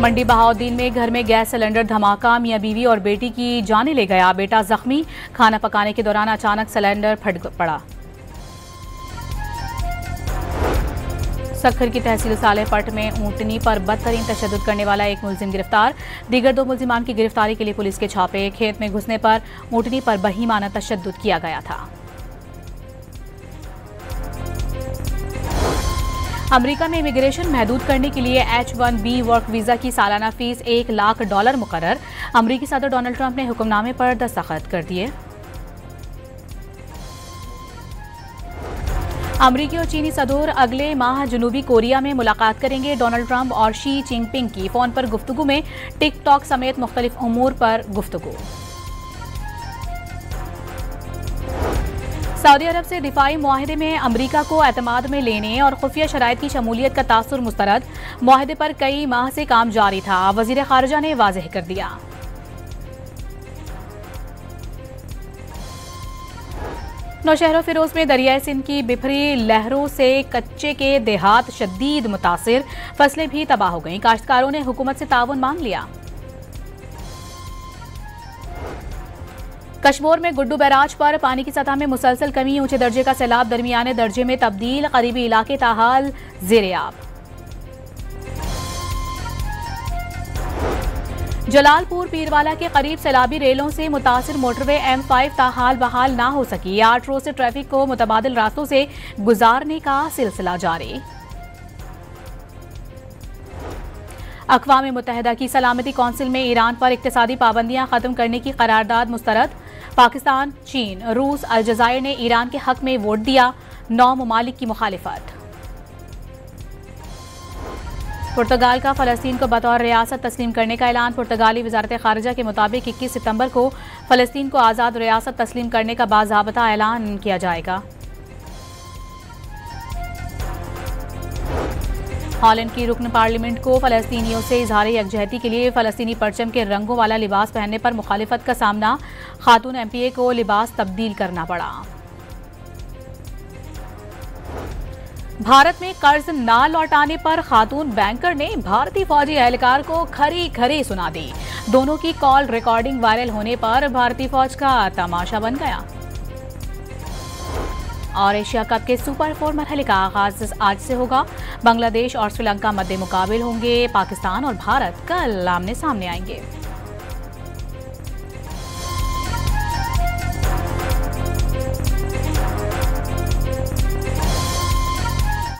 मंडी बहाउद्दीन में घर में गैस सिलेंडर धमाका, मियां बीवी और बेटी की जानें ले गया। बेटा जख्मी, खाना पकाने के दौरान अचानक सिलेंडर फट पड़ा। सखर की तहसील सालेपट में ऊंटनी पर बदतरीन तशद्दुद करने वाला एक मुलजिम गिरफ्तार। दीगर 2 मुलजिमान की गिरफ्तारी के लिए पुलिस के छापे। खेत में घुसने पर ऊंटनी पर बहीमाना तशद्दुद किया गया था। अमेरिका में इमिग्रेशन महदूद करने के लिए H-1B वर्क वीजा की सालाना फीस $1 लाख मुकर्रर। अमेरिकी सदर डोनाल्ड ट्रंप ने हुक्मनामे पर दस्तखत कर दिए। अमेरिकी और चीनी सदर अगले माह जनूबी कोरिया में मुलाकात करेंगे। डोनाल्ड ट्रंप और शी जिनपिंग की फोन पर गुफ्तगू में टिकटॉक समेत मुख्तलिफ उमूर पर गुफ्तगू। सऊदी अरब से दिफाई मुआहदे में अमेरिका को एतमाद में लेने और खुफिया शराइत की शमूलियत का तासुर मुस्तरद। मुआहदे पर कई माह से काम जारी था, वजीर खारजा ने वाज़ेह कर दिया। नौशहर फिरोज में दरियाए सिंध की बिफरी लहरों से कच्चे के देहात शदीद मुतासिर, फसलें भी तबाह हो गईं। काश्तकारों ने हुकूमत से ताउन मांग लिया। कश्मीर में गुड्डू बैराज पर पानी की सतह में मुसलसल कमी, ऊंचे दर्जे का सैलाब दरमियाने दर्जे में तब्दील, करीबी इलाके ताहाल ज़ेर-ए-आब। जलालपुर पीरवाला के करीब सैलाबी रेलों से मुतासिर मोटरवे M5 ताहाल बहाल ना हो सकी। 8 रोज से ट्रैफिक को मुतबादिल रास्तों से गुजारने का सिलसिला जारी। अक़वाम मुत्तहिदा की सलामती कौंसिल में ईरान पर इक्तिसादी पाबंदियां खत्म करने की करारदाद मुस्तरद। पाकिस्तान, चीन, रूस, अलजज़ायर ने ईरान के हक में वोट दिया। 9 ममालिक की मुखालिफत। पुर्तगाल का फ़लस्तीन को बतौर रियासत तस्लीम करने का ऐलान। पुर्तगाली वज़ारत ख़ारिजा के मुताबिक 21 सितंबर को फ़लस्तीन को आज़ाद रियासत तस्लीम करने का बाज़ाबता ऐलान किया जाएगा। हॉलैंड की रुकन पार्लियामेंट को फ़लस्तीनियों से इज़हार यकजहती के लिए फ़लस्तीनी परचम के रंगों वाला लिबास पहनने पर मुखालिफत का सामना। खातून MPA को लिबास तब्दील करना पड़ा। भारत में कर्ज ना लौटाने पर खातून बैंकर ने भारतीय फौजी एहलकार को खरी खरी सुना दी। दोनों की कॉल रिकॉर्डिंग वायरल होने पर भारतीय फौज का तमाशा बन गया। और एशिया कप के सुपर 4 मरहले का आगाज आज से होगा। बांग्लादेश और श्रीलंका मद्दे मुकाबिल होंगे। पाकिस्तान और भारत कल आमने सामने आएंगे।